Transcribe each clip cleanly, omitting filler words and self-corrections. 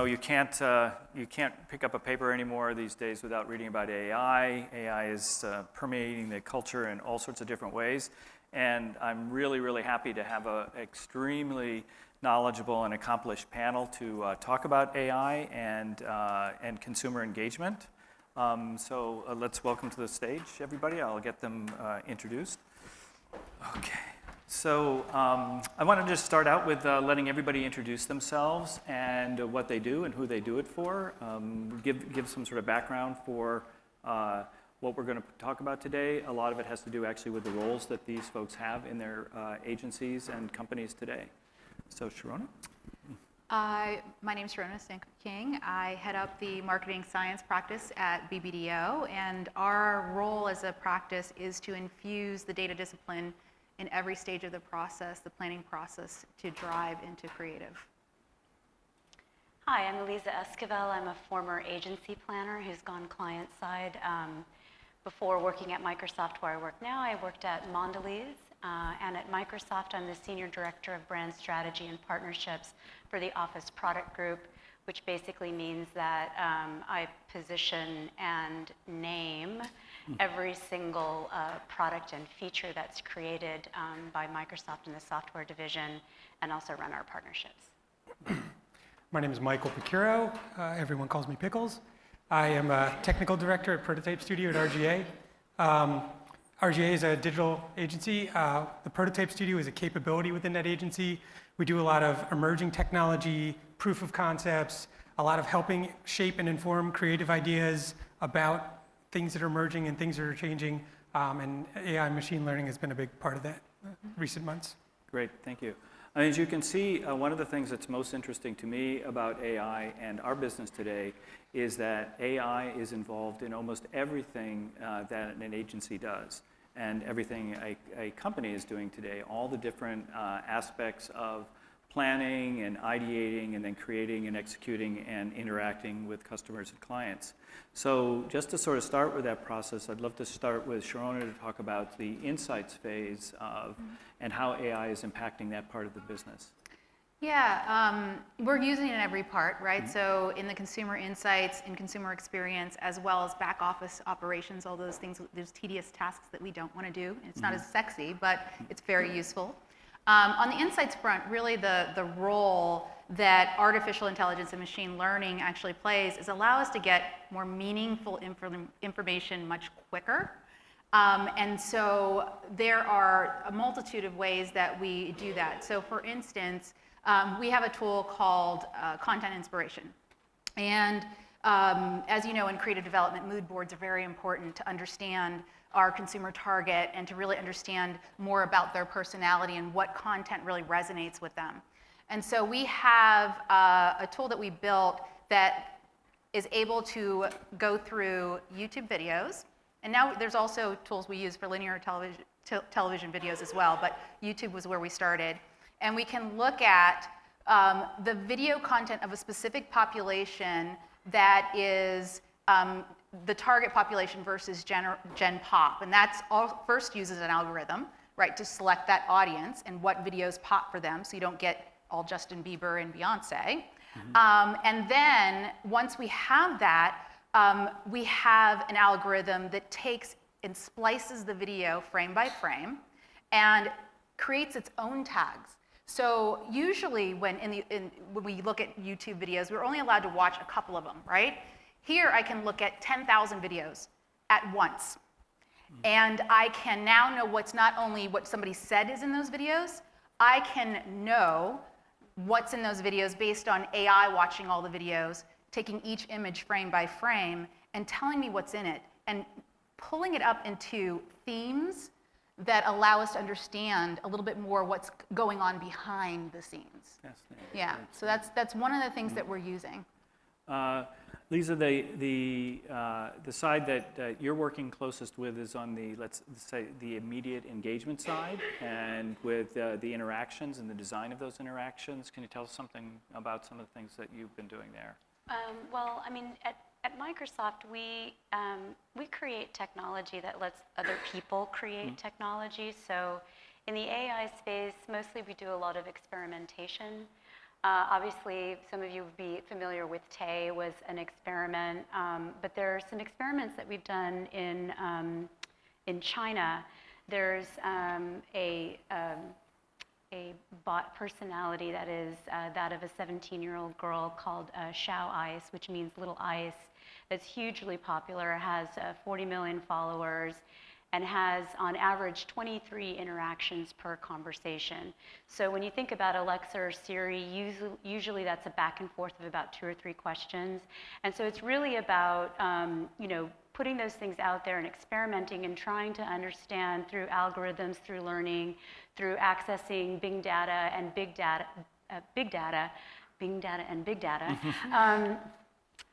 you can't pick up a paper anymore these days without reading about AI. AI is permeating the culture in all sorts of different ways. And I'm really, really happy to have an extremely knowledgeable and accomplished panel to talk about AI and consumer engagement. So let's welcome to the stage, everybody. I'll get them introduced. Okay. So I want to just start out with letting everybody introduce themselves and what they do and who they do it for. Give some sort of background for what we're going to talk about today. A lot of it has to do actually with the roles that these folks have in their agencies and companies today. So Sharona? My name is Sharona, Sankar-King. I head up the marketing science practice at BBDO, and our role as a practice is to infuse the data discipline in every stage of the process, the planning process, to drive into creative. Hi, I'm Eliza Esquivel. I'm a former agency planner who's gone client side. Before working at Microsoft, where I work now, I worked at Mondelez. And at Microsoft, I'm the Senior Director of Brand Strategy and Partnerships for the Office Product Group, which basically means that I position and name every single product and feature that's created by Microsoft in the software division, and also run our partnerships. My name is Michael Piccuirro. Everyone calls me Pickles. I am a technical director at Prototype Studio at RGA. RGA is a digital agency. The Prototype Studio is a capability within that agency. We do a lot of emerging technology, proof of concepts, a lot of helping shape and inform creative ideas about things that are emerging and things that are changing. And AI and machine learning has been a big part of that recent months. Great, thank you. As you can see, one of the things that's most interesting to me about AI and our business today is that AI is involved in almost everything that an agency does and everything a company is doing today, all the different aspects of planning and ideating and then creating and executing and interacting with customers and clients. So just to sort of start with that process, I'd love to start with Sharona to talk about the insights phase of and how AI is impacting that part of the business. Yeah, we're using it in every part, right? So in the consumer insights, in consumer experience, as well as back office operations, all those things, those tedious tasks that we don't want to do. It's not as sexy, but it's very useful. On the insights front, really the role that artificial intelligence and machine learning actually plays is allow us to get more meaningful information much quicker. And so there are a multitude of ways that we do that. So for instance, we have a tool called Content Inspiration. And as you know, in creative development, mood boards are very important to understand our consumer target and to really understand more about their personality and what content really resonates with them. And so we have a tool that we built that is able to go through YouTube videos. And now there's also tools we use for linear television videos as well, but YouTube was where we started. And we can look at the video content of a specific population that is the target population versus Gen Pop. And that's all first uses an algorithm, right, to select that audience and what videos pop for them so you don't get all Justin Bieber and Beyonce. And then once we have that, we have an algorithm that takes and splices the video frame by frame and creates its own tags. So usually when we look at YouTube videos, we're only allowed to watch a couple of them, right? Here I can look at 10,000 videos at once. And I can now know what's not only what somebody said is in those videos, I can know what's in those videos based on AI watching all the videos, taking each image frame by frame and telling me what's in it and pulling it up into themes that allow us to understand a little bit more what's going on behind the scenes. Fascinating. Yeah, so that's one of the things that we're using. Lisa, the side that you're working closest with is on the, let's say, the immediate engagement side, and with the interactions and the design of those interactions. Can you tell us something about some of the things that you've been doing there? Well, I mean, at Microsoft, we create technology that lets other people create technology. So in the AI space, mostly we do a lot of experimentation. Obviously, some of you would be familiar with Tay was an experiment, but there are some experiments that we've done in China. There's a bot personality that is that of a 17-year-old girl called Xiao Ice, which means little ice, that's hugely popular, has 40 million followers, and has on average 23 interactions per conversation. So when you think about Alexa or Siri, usually that's a back and forth of about 2 or 3 questions. And so it's really about putting those things out there and experimenting and trying to understand through algorithms, through learning, through accessing big data and big data,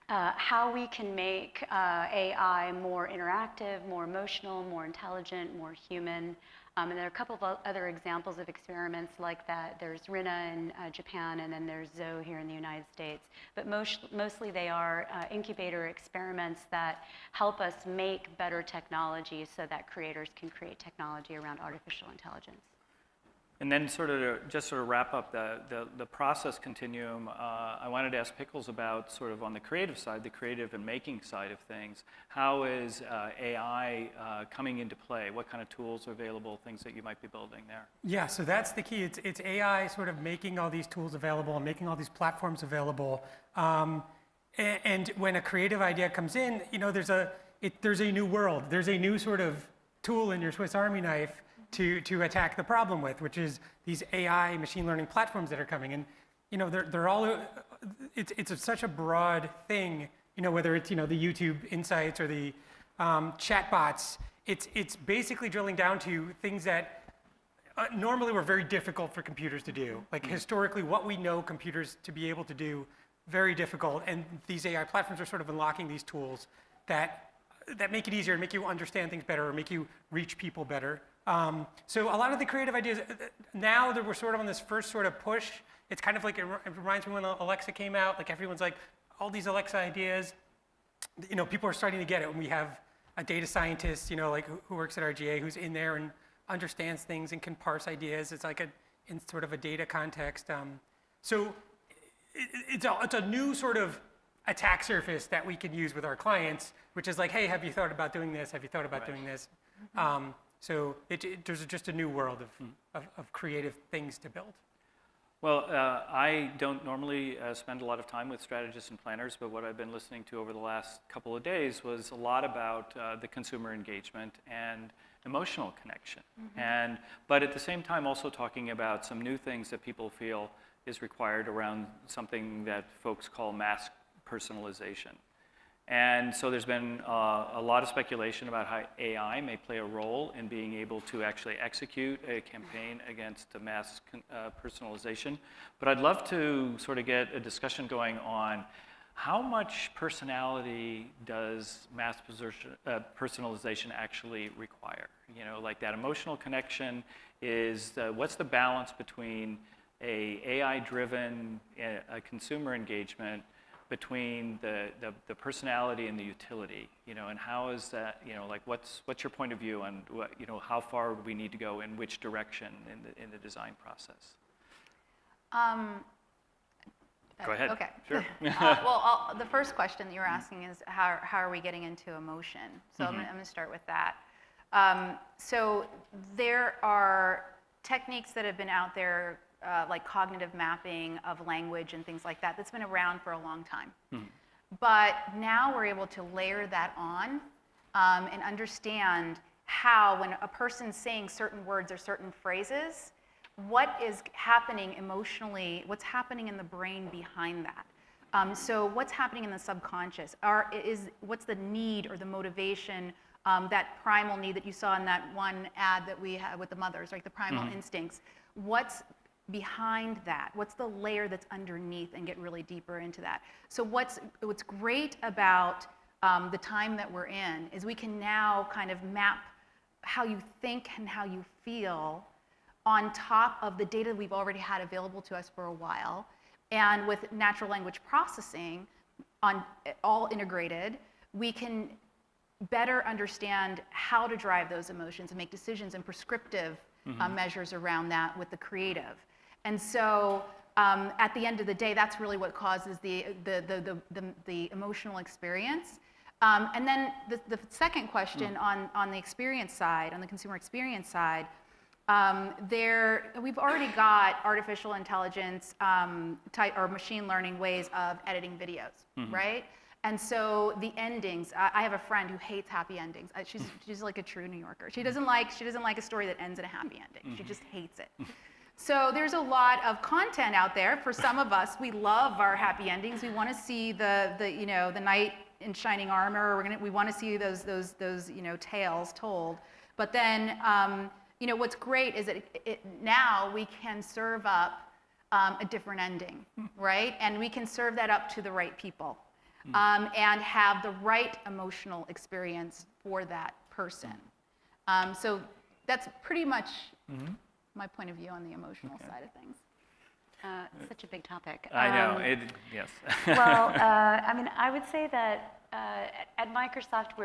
how we can make AI more interactive, more emotional, more intelligent, more human. And there are a couple of other examples of experiments like that. There's Rina in Japan, and then there's Zoe here in the United States. But mostly they are incubator experiments that help us make better technology so that creators can create technology around artificial intelligence. And then just to wrap up the process continuum, I wanted to ask Pickles about sort of on the creative side, the creative and making side of things. How is AI coming into play? What kind of tools are available, things that you might be building there? Yeah, so that's the key. It's AI sort of making all these tools available and making all these platforms available. And when a creative idea comes in, there's a new world. There's a new sort of tool in your Swiss Army knife to attack the problem with, which is these AI machine learning platforms that are coming. And they're all, it's such a broad thing, whether it's the YouTube Insights or the chatbots. It's basically drilling down to things that normally were very difficult for computers to do. Like historically, what we know computers to be able to do, very difficult. And these AI platforms are sort of unlocking these tools that make it easier, make you understand things better, or make you reach people better. So a lot of the creative ideas, now that we're sort of on this first sort of push, it's kind of like, it reminds me when Alexa came out, like everyone's like, all these Alexa ideas, people are starting to get it. When we have a data scientist, like who works at RGA, who's in there and understands things and can parse ideas. It's like in sort of a data context. So it's a new sort of attack surface that we can use with our clients, which is like, hey, have you thought about doing this? Have you thought about doing this? So there's just a new world of creative things to build. Well, I don't normally spend a lot of time with strategists and planners, but what I've been listening to over the last couple of days was a lot about the consumer engagement and emotional connection. But at the same time, also talking about some new things that people feel is required around something that folks call mass personalization. And so there's been a lot of speculation about how AI may play a role in being able to actually execute a campaign against the mass personalization. But I'd love to sort of get a discussion going on how much personality does mass personalization actually require? Like that emotional connection is, what's the balance between a AI-driven consumer engagement between the personality and the utility, and how is that, like what's your point of view on what, how far would we need to go in which direction in the design process? Go ahead. Okay. Sure. Well, the first question that you were asking is how are we getting into emotion? So I'm going to start with that. So there are techniques that have been out there, like cognitive mapping of language and things like that, that's been around for a long time. But now we're able to layer that on and understand how, when a person's saying certain words or certain phrases, what is happening emotionally, what's happening in the brain behind that. So what's happening in the subconscious? What's the need or the motivation, that primal need that you saw in that one ad that we had with the mothers, like the primal instincts? What's behind that? What's the layer that's underneath, and get really deeper into that? So what's great about the time that we're in is we can now kind of map how you think and how you feel on top of the data we've already had available to us for a while. And with natural language processing all integrated, we can better understand how to drive those emotions and make decisions and prescriptive measures around that with the creative. And so at the end of the day, that's really what causes the emotional experience. And then the second question on the experience side, on the consumer experience side, we've already got artificial intelligence type or machine learning ways of editing videos, right? And so the endings, I have a friend who hates happy endings. She's like a true New Yorker. She doesn't like a story that ends in a happy ending. She just hates it. So there's a lot of content out there. For some of us, we love our happy endings. We want to see the knight in shining armor. We want to see those tales told. But then what's great is that now we can serve up a different ending, right? And we can serve that up to the right people. And have the right emotional experience for that person. So that's pretty much my point of view on the emotional side of things. Such a big topic. I know, yes. Well, I would say that at Microsoft,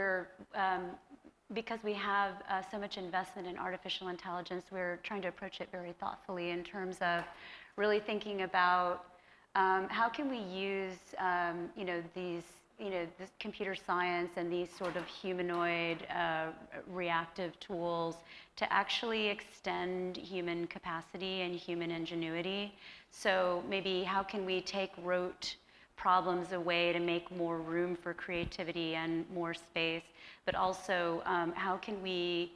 because we have so much investment in artificial intelligence, we're trying to approach it very thoughtfully in terms of really thinking about how can we use, this computer science and these sort of humanoid reactive tools to actually extend human capacity and human ingenuity. So maybe how can we take rote problems away to make more room for creativity and more space, but also how can we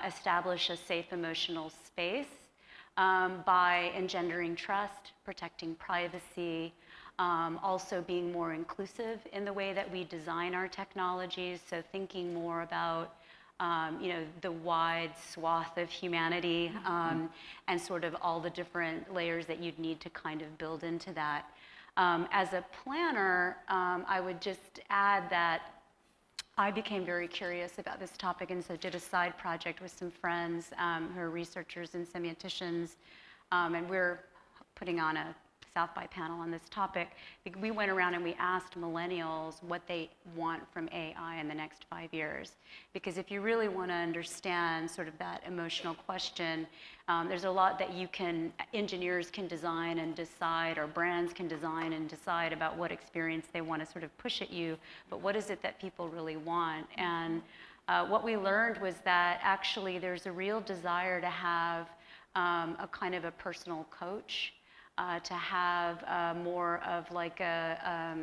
establish a safe emotional space by engendering trust, protecting privacy, also being more inclusive in the way that we design our technologies, so thinking more about the wide swath of humanity and sort of all the different layers that you'd need to kind of build into that. As a planner, I would just add that I became very curious about this topic and so did a side project with some friends who are researchers and semioticians, and we're putting on a South by panel on this topic. We went around and we asked millennials what they want from AI in the next 5 years. Because if you really want to understand sort of that emotional question, there's a lot that engineers can design and decide, or brands can design and decide about what experience they want to sort of push at you, but what is it that people really want? And what we learned was that actually there's a real desire to have a kind of a personal coach, to have more of like a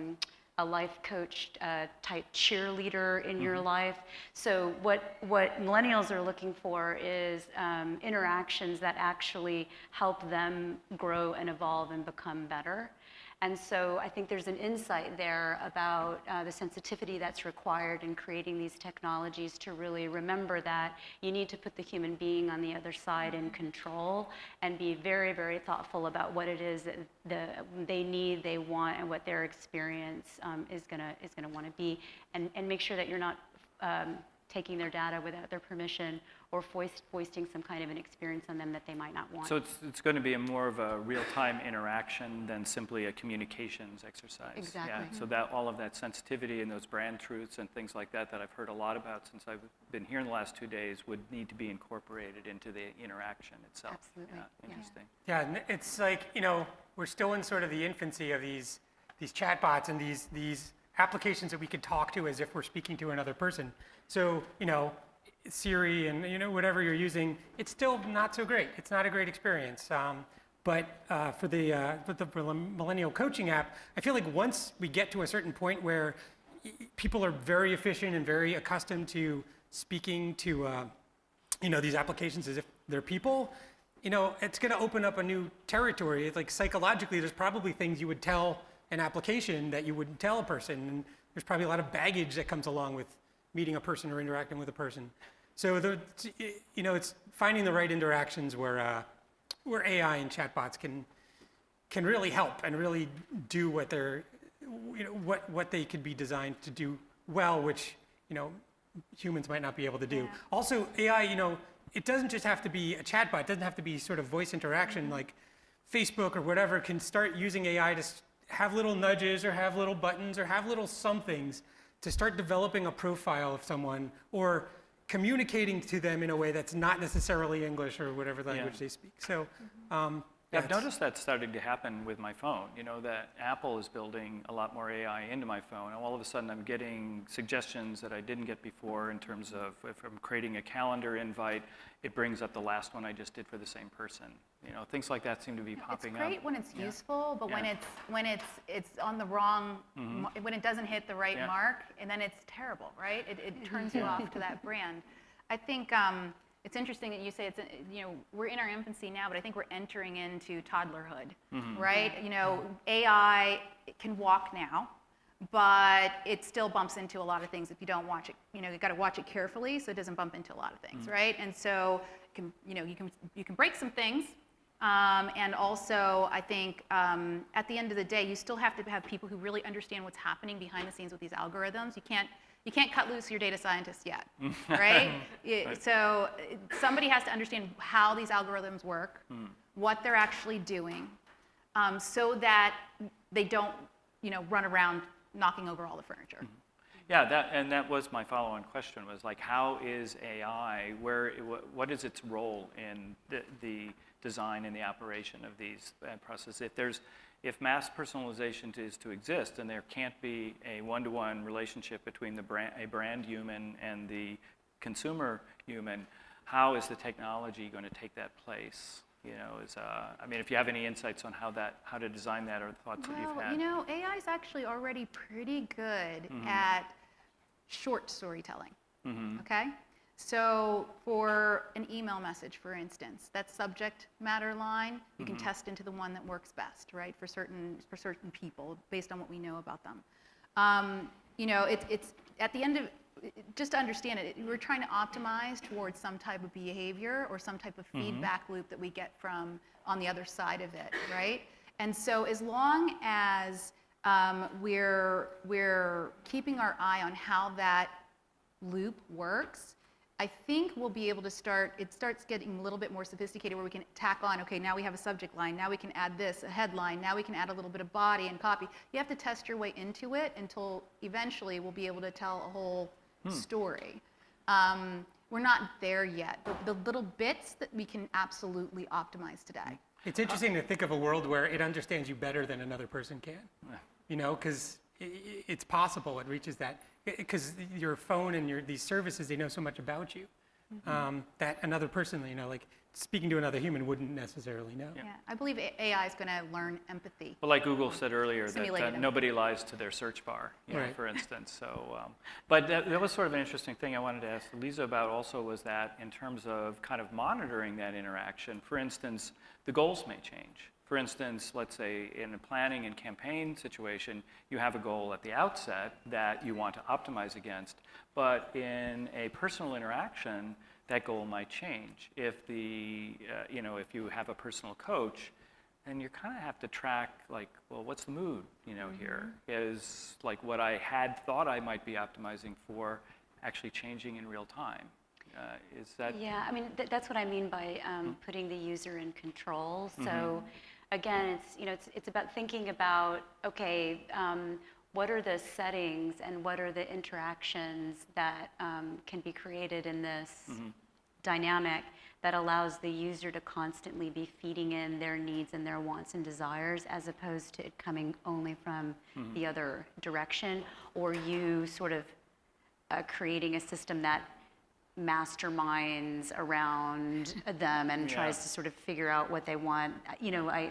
life coach type cheerleader in your life. So what millennials are looking for is interactions that actually help them grow and evolve and become better. And so I think there's an insight there about the sensitivity that's required in creating these technologies to really remember that you need to put the human being on the other side in control and be very, very thoughtful about what it is that they need, they want, and what their experience is gonna want to be, and make sure that you're not taking their data without their permission or foisting some kind of an experience on them that they might not want. So it's going to be more of a real-time interaction than simply a communications exercise. Exactly. Yeah. So that all of that sensitivity and those brand truths and things like that I've heard a lot about since I've been here in the last 2 days would need to be incorporated into the interaction itself. Absolutely. Yeah, interesting. Yeah, and it's like, we're still in sort of the infancy of these chatbots and these applications that we could talk to as if we're speaking to another person. So, Siri and whatever you're using, it's still not so great. It's not a great experience. But for the Millennial Coaching app, I feel like once we get to a certain point where people are very efficient and very accustomed to speaking to these applications as if they're people, it's going to open up a new territory. It's like psychologically, there's probably things you would tell an application that you wouldn't tell a person, and there's probably a lot of baggage that comes along with meeting a person or interacting with a person. So it's finding the right interactions where AI and chatbots can really help and really do what what they could be designed to do well, which humans might not be able to do. Yeah. Also, AI, it doesn't just have to be a chatbot. It doesn't have to be sort of voice interaction. Like Facebook or whatever can start using AI to have little nudges or have little buttons or have little somethings to start developing a profile of someone or communicating to them in a way that's not necessarily English or whatever language they speak. So Yeah, I've noticed that starting to happen with my phone. You know, that Apple is building a lot more AI into my phone, and all of a sudden I'm getting suggestions that I didn't get before in terms of if I'm creating a calendar invite, it brings up the last one I just did for the same person. You know, things like that seem to be popping up. It's great when it's useful, but when it's on the wrong, when it doesn't hit the right mark, and then it's terrible, right? It turns you off to that brand. I think it's interesting that you say it's, you know, we're in our infancy now, but I think we're entering into toddlerhood, right? You know, AI can walk now, but it still bumps into a lot of things if you don't watch it. You know, you got to watch it carefully so it doesn't bump into a lot of things, right? And so, you can break some things. And also, I think at the end of the day, you still have to have people who really understand what's happening behind the scenes with these algorithms. You can't cut loose your data scientists yet, right? So somebody has to understand how these algorithms work, what they're actually doing, so that they don't, you know, run around knocking over all the furniture. Yeah, that was my follow-on question, was like, how is AI, what is its role in the design and the operation of these processes? If mass personalization is to exist, and there can't be a one-to-one relationship between a brand human and the consumer human, how is the technology going to take that place? You know, I mean, if you have any insights on how to design that, or thoughts that you've had. You know, AI is actually already pretty good at short storytelling. Okay, so for an email message, for instance, that subject matter line, you can test into the one that works best, right? For certain people, based on what we know about them. You know, it's at the end of, just to understand it, we're trying to optimize towards some type of behavior or some type of feedback loop that we get from on the other side of it, right? And so as long as we're keeping our eye on how that loop works, I think we'll be able to it starts getting a little bit more sophisticated, where we can tack on, okay, now we have a subject line, now we can add this, a headline, now we can add a little bit of body and copy. You have to test your way into it until eventually we'll be able to tell a whole story. We're not there yet, but the little bits that we can absolutely optimize today. It's interesting to think of a world where it understands you better than another person can. You know, because it's possible it reaches that. Because your phone and these services, they know so much about you that another person, you know, like speaking to another human wouldn't necessarily know. Yeah, I believe AI is going to learn empathy. Well, like Google said earlier, that nobody lies to their search bar, you know, for instance. So, but that was sort of an interesting thing I wanted to ask Eliza about also, was that in terms of kind of monitoring that interaction, for instance, the goals may change. For instance, let's say in a planning and campaign situation, you have a goal at the outset that you want to optimize against, but in a personal interaction, that goal might change. If you know, if you have a personal coach, then you kind of have to track, like, well, what's the mood, you know, here? Is like what I had thought I might be optimizing for actually changing in real time? Is that? Yeah, I mean, that's what I mean by putting the user in control. So again, it's about thinking about, okay, what are the settings and what are the interactions that can be created in this dynamic that allows the user to constantly be feeding in their needs and their wants and desires, as opposed to it coming only from the other direction, or you sort of creating a system that masterminds around them and tries to sort of figure out what they want. You know,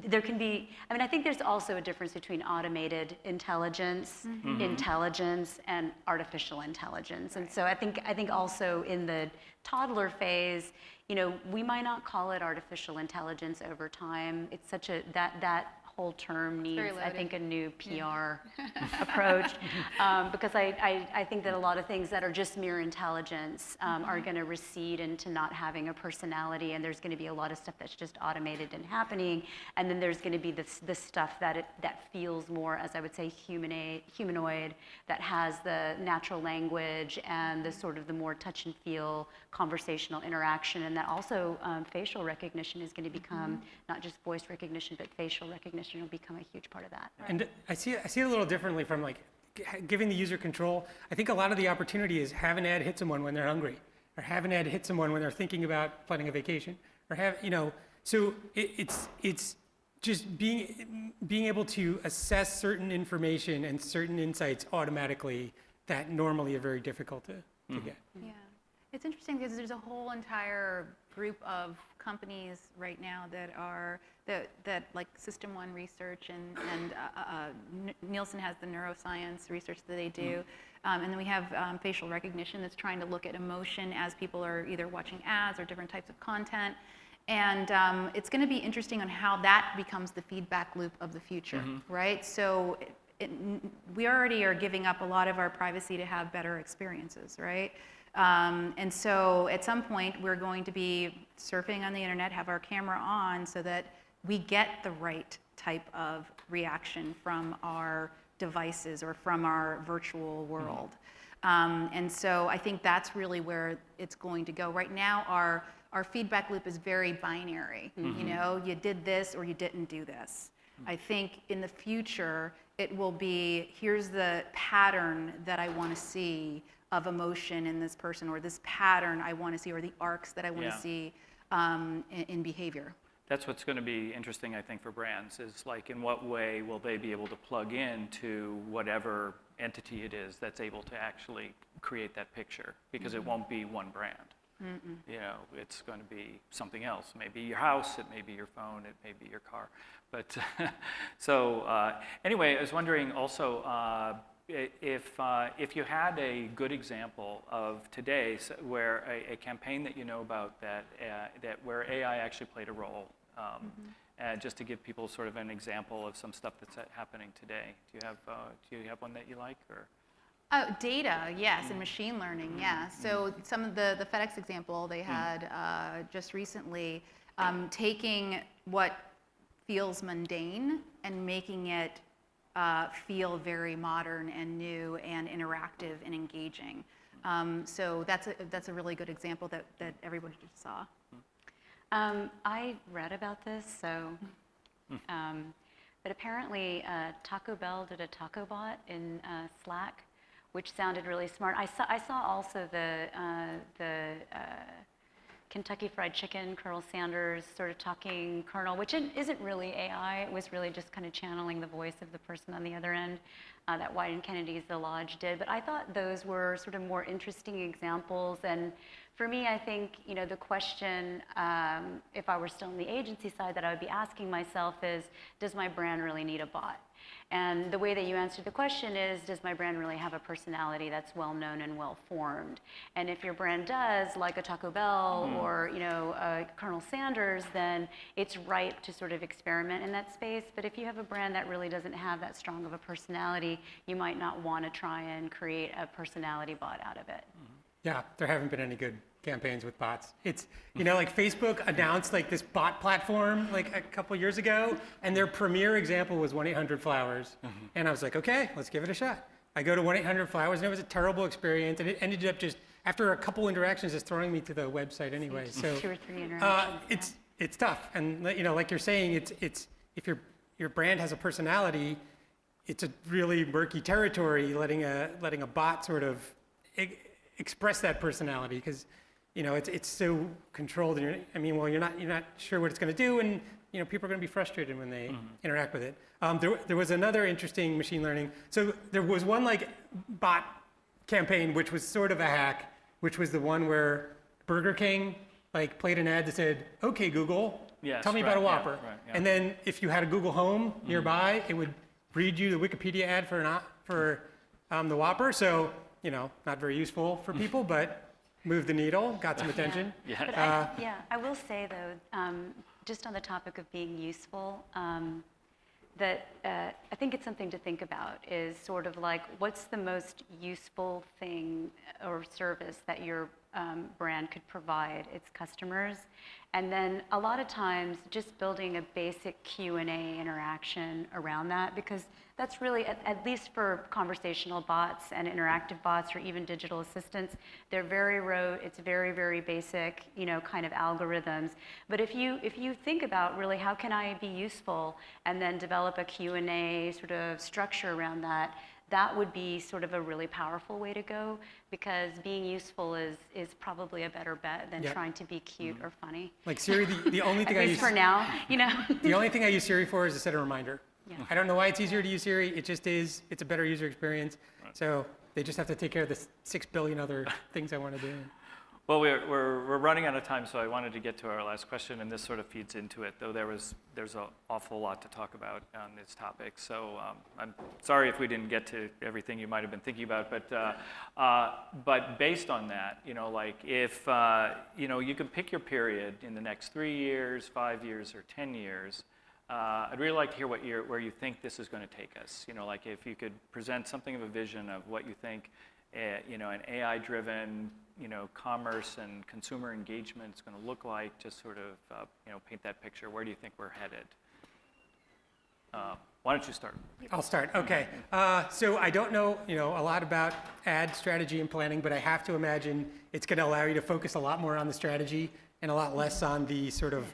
there can be, I mean, I think there's also a difference between automated intelligence, intelligence, and artificial intelligence. And so I think also in the toddler phase, you know, we might not call it artificial intelligence over time. It's such a, that whole term needs, I think, a new PR approach, because I think that a lot of things that are just mere intelligence are going to recede into not having a personality, and there's going to be a lot of stuff that's just automated and happening, and then there's going to be this stuff that feels more, as I would say, humanoid, that has the natural language and the sort of the more touch and feel conversational interaction, and that also facial recognition is going to become not just voice recognition, but facial recognition will become a huge part of that. And I see it a little differently from like giving the user control. I think a lot of the opportunity is have an ad hit someone when they're hungry, or have an ad hit someone when they're thinking about planning a vacation, or have, you know, So it's just being able to assess certain information and certain insights automatically that normally are very difficult to get. Yeah, it's interesting because there's a whole entire group of companies right now that are that like System 1 research and Nielsen has the neuroscience research that they do, and then we have facial recognition that's trying to look at emotion as people are either watching ads or different types of content. And it's going to be interesting on how that becomes the feedback loop of the future, right? So we already are giving up a lot of our privacy to have better experiences, right? And so at some point, we're going to be surfing on the internet, have our camera on so that we get the right type of reaction from our devices or from our virtual world. And so I think that's really where it's going to go. Right now, our feedback loop is very binary. You know, you did this or you didn't do this. I think in the future, it will be, here's the pattern that I want to see of emotion in this person, or this pattern I want to see, or the arcs that I want to see in behavior. That's what's going to be interesting, I think, for brands, is like in what way will they be able to plug into whatever entity it is that's able to actually create that picture, because it won't be one brand. You know, it's going to be something else. It may be your house, it may be your phone, it may be your car. But so anyway, I was wondering also if you had a good example of today where a campaign that you know about that where AI actually played a role, just to give people sort of an example of some stuff that's happening today. Do you have one that you like, or? Oh, data, yes, and machine learning, yeah. So some of the FedEx example they had just recently, taking what feels mundane and making it feel very modern and new and interactive and engaging. So that's a really good example that everybody just saw. I read about this, so, but apparently Taco Bell did a taco bot in Slack, which sounded really smart. I saw also the Kentucky Fried Chicken, Colonel Sanders sort of talking Colonel, which isn't really AI. It was really just kind of channeling the voice of the person on the other end that White and Kennedy's The Lodge did. But I thought those were sort of more interesting examples. And for me, I think, you know, the question, if I were still on the agency side, that I would be asking myself is, does my brand really need a bot? And the way that you answer the question is, does my brand really have a personality that's well-known and well-formed? And if your brand does, like a Taco Bell or, you know, Colonel Sanders, then it's ripe to sort of experiment in that space. But if you have a brand that really doesn't have that strong of a personality, you might not want to try and create a personality bot out of it. Yeah, there haven't been any good campaigns with bots. It's, you know, like Facebook announced like this bot platform like a couple years ago, and their premier example was 1-800-Flowers. And I was like, okay, let's give it a shot. I go to 1-800-Flowers, and it was a terrible experience, and it ended up just, after a couple interactions, just throwing me to the website anyway. So 2 or 3 interactions. it's tough, and you know, like you're saying, it's if your brand has a personality, it's a really murky territory letting a bot sort of express that personality, because you know it's so controlled, and you're not sure what it's going to do, and you know people are going to be frustrated when they interact with it. There was another interesting machine learning. So there was one like bot campaign which was sort of a hack, which was the one where Burger King like played an ad that said, "Okay Google, tell me about a Whopper," and then if you had a Google Home nearby, it would read you the Wikipedia ad for the Whopper. So you know, not very useful for people, but moved the needle, got some attention. But I will say though, just on the topic of being useful, that I think it's something to think about is sort of like, what's the most useful thing or service that your brand could provide its customers? And then a lot of times just building a basic Q&A interaction around that, because that's really, at least for conversational bots and interactive bots or even digital assistants, they're very rote, it's very, very basic, you know, kind of algorithms. But if you think about really how can I be useful and then develop a Q&A sort of structure around that, that would be sort of a really powerful way to go, because being useful is probably a better bet than Yep. trying to be cute or funny. Like Siri, the only thing At I least use for now, you know. the only thing I use Siri for is to set a reminder. Yeah. I don't know why it's easier to use Siri. It just is. It's a better user experience. So they just have to take care of the 6 billion other things I want to do. Well, we're running out of time, so I wanted to get to our last question, and this sort of feeds into it, though there's an awful lot to talk about on this topic. So I'm sorry if we didn't get to everything you might have been thinking about, but based on that, like if you can pick your period in the next 3 years, 5 years, or 10 years. I'd really like to hear where you think this is going to take us. Like if you could present something of a vision of what you think, an AI-driven, commerce and consumer engagement is going to look like. Just sort of, paint that picture. Where do you think we're headed? Why don't you start? I'll start. Okay. So I don't know, a lot about ad strategy and planning, but I have to imagine it's going to allow you to focus a lot more on the strategy and a lot less on the sort of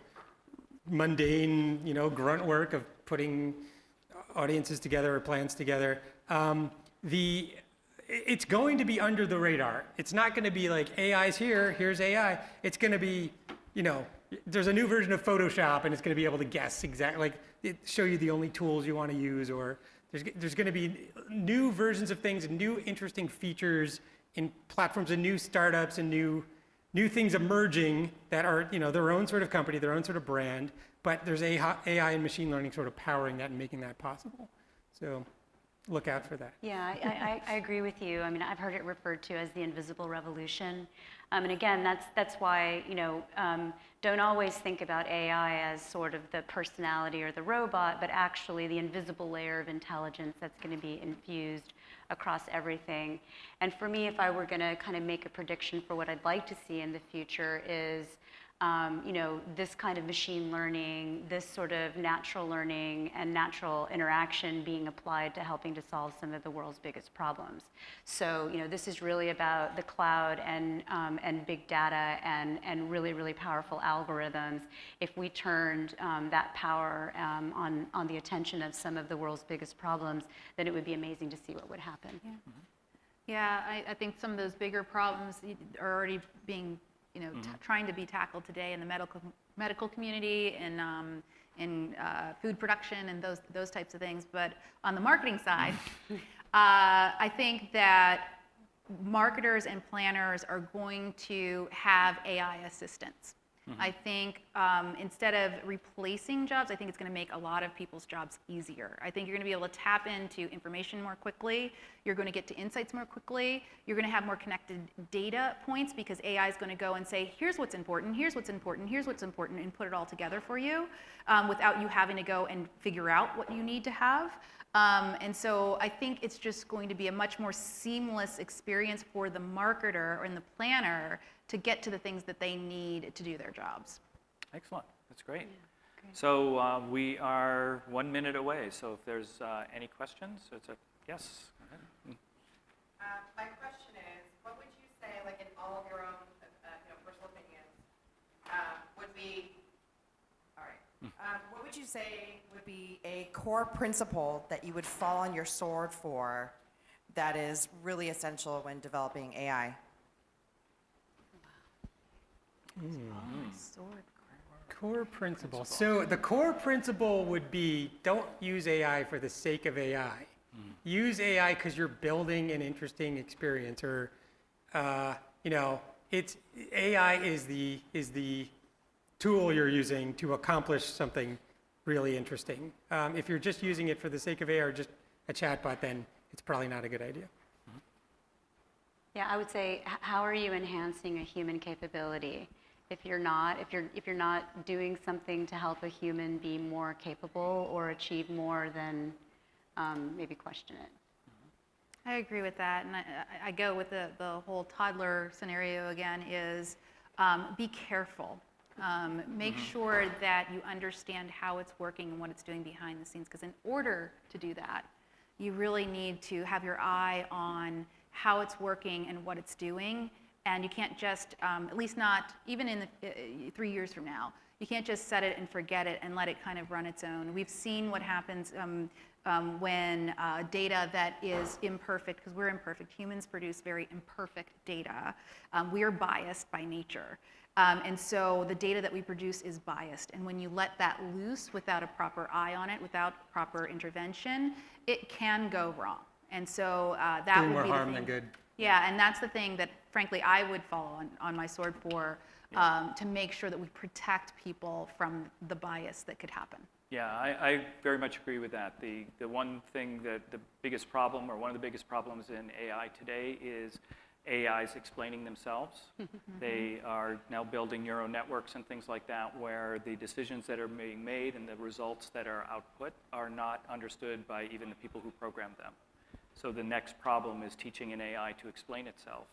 mundane, grunt work of putting audiences together or plans together. It's going to be under the radar. It's not going to be like AI's here, here's AI. It's going to be, there's a new version of Photoshop and it's going to be able to guess exactly, show you the only tools you want to use, or there's going to be new versions of things and new interesting features in platforms and new startups and new things emerging that are, their own sort of company, their own sort of brand, but there's AI and machine learning sort of powering that and making that possible. So look out for that. Yeah, I agree with you. I mean, I've heard it referred to as the invisible revolution. And again, that's why, don't always think about AI as sort of the personality or the robot, but actually the invisible layer of intelligence that's going to be infused across everything. And for me, if I were going to kind of make a prediction for what I'd like to see in the future is, this kind of machine learning, this sort of natural learning and natural interaction being applied to helping to solve some of the world's biggest problems. So, this is really about the cloud and big data and really, really powerful algorithms. If we turned that power on the attention of some of the world's biggest problems, then it would be amazing to see what would happen. Yeah, yeah, I think some of those bigger problems are already being trying to be tackled today in the medical community and in food production and those types of things. But on the marketing side, I think that marketers and planners are going to have AI assistants. I think instead of replacing jobs, I think it's going to make a lot of people's jobs easier. I think you're going to be able to tap into information more quickly. You're going to get to insights more quickly. You're going to have more connected data points because AI is going to go and say, here's what's important, here's what's important, here's what's important, and put it all together for you without you having to go and figure out what you need to have. And so I think it's just going to be a much more seamless experience for the marketer or in the planner to get to the things that they need to do their jobs. Excellent. That's great. Yeah, great. So we are 1 minute away. So if there's any questions, yes. Go ahead. My question is, what would you say, like in all of your own personal opinions, would be, all right, what would you say would be a core principle that you would fall on your sword for that is really essential when developing AI? Core principle. So the core principle would be, don't use AI for the sake of AI. Use AI because you're building an interesting experience, or it's AI is the tool you're using to accomplish something really interesting. If you're just using it for the sake of AI or just a chatbot, then it's probably not a good idea. Yeah, I would say, how are you enhancing a human capability? If you're not doing something to help a human be more capable or achieve more, then maybe question it. I agree with that, and I go with the whole toddler scenario again is be careful. Make sure that you understand how it's working and what it's doing behind the scenes, because in order to do that, you really need to have your eye on how it's working and what it's doing. And you can't just, at least not even in 3 years from now, you can't just set it and forget it and let it kind of run its own. We've seen what happens when data that is imperfect, because we're imperfect, humans produce very imperfect data. We are biased by nature. And so the data that we produce is biased. And when you let that loose without a proper eye on it, without proper intervention, it can go wrong. And so that Doing would more be the harm thing. than good. Yeah, and that's the thing that, frankly, I would fall on my sword for, to make sure that we protect people from the bias that could happen. Yeah, I very much agree with that. The one thing that the biggest problem, or one of the biggest problems in AI today is AIs explaining themselves. They are now building neural networks and things like that where the decisions that are being made and the results that are output are not understood by even the people who programmed them. So the next problem is teaching an AI to explain itself.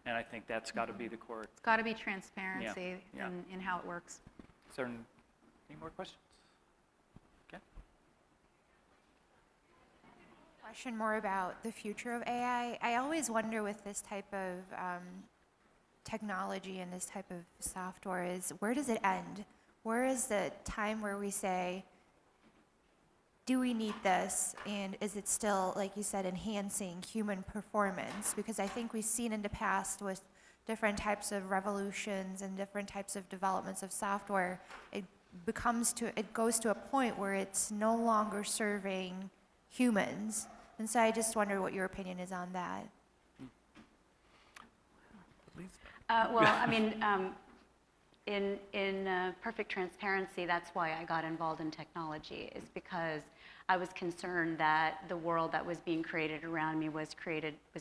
And I think that's got to be the core. It's got to be transparency Yeah. in how it works. Is there any more questions? Okay. Question more about the future of AI. I always wonder with this type of technology and this type of software is, where does it end? Where is the time where we say, do we need this? And is it still, like you said, enhancing human performance? Because I think we've seen in the past with different types of revolutions and different types of developments of software, it goes to a point where it's no longer serving humans. And so I just wonder what your opinion is on that. Well, I mean, in perfect transparency, that's why I got involved in technology, is because I was concerned that the world that was being created around me was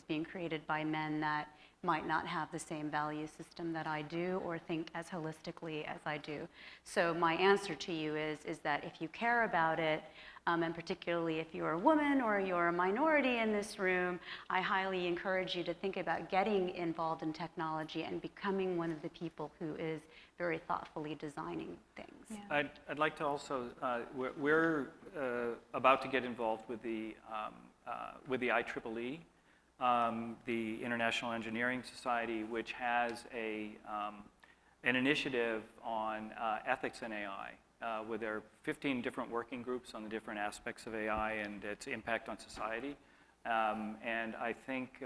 being created by men that might not have the same value system that I do or think as holistically as I do. So my answer to you is that if you care about it, and particularly if you're a woman or you're a minority in this room, I highly encourage you to think about getting involved in technology and becoming one of the people who is very thoughtfully designing things. Yeah. I'd like to also, we're about to get involved with the IEEE, the International Engineering Society, which has an initiative on ethics in AI, where there are 15 different working groups on the different aspects of AI and its impact on society. And I think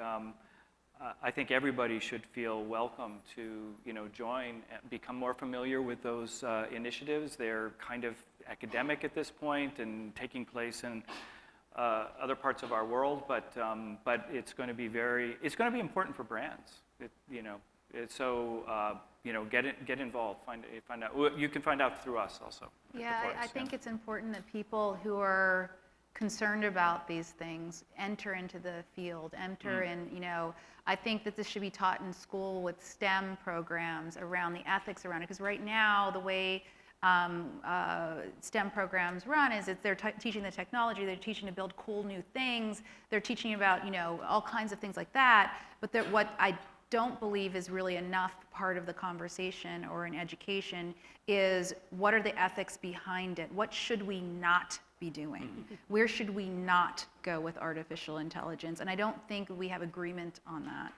everybody should feel welcome to join, become more familiar with those initiatives. They're kind of academic at this point and taking place in other parts of our world, but it's going to be important for brands. Get involved. Find out. Well, you can find out through us also. Yeah, I think it's important that people who are concerned about these things enter into the field, enter in, I think that this should be taught in school with STEM programs around the ethics around it, because right now the way STEM programs run is they're teaching the technology, they're teaching to build cool new things, they're teaching about, all kinds of things like that, but what I don't believe is really enough part of the conversation or in education is what are the ethics behind it? What should we not be doing? Where should we not go with artificial intelligence? And I don't think we have agreement on that.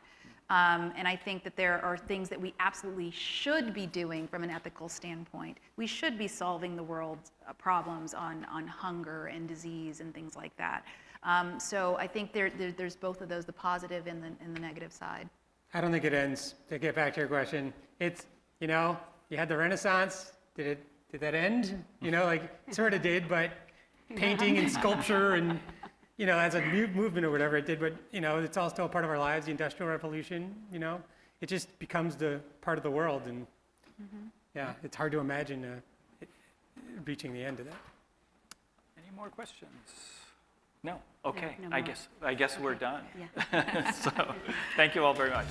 And I think that there are things that we absolutely should be doing from an ethical standpoint. We should be solving the world's problems on hunger and disease and things like that. So I think there's both of those, the positive and the negative side. I don't think it ends. To get back to your question, it's, you had the Renaissance. Did that end? It sort of did, but painting and sculpture and, as a new movement or whatever it did, but, it's all still a part of our lives, the Industrial Revolution, it just becomes the part of the world. And yeah, it's hard to imagine reaching the end of that. Any more questions? No? Okay. No I more. guess we're done. Yeah. So thank you all very much.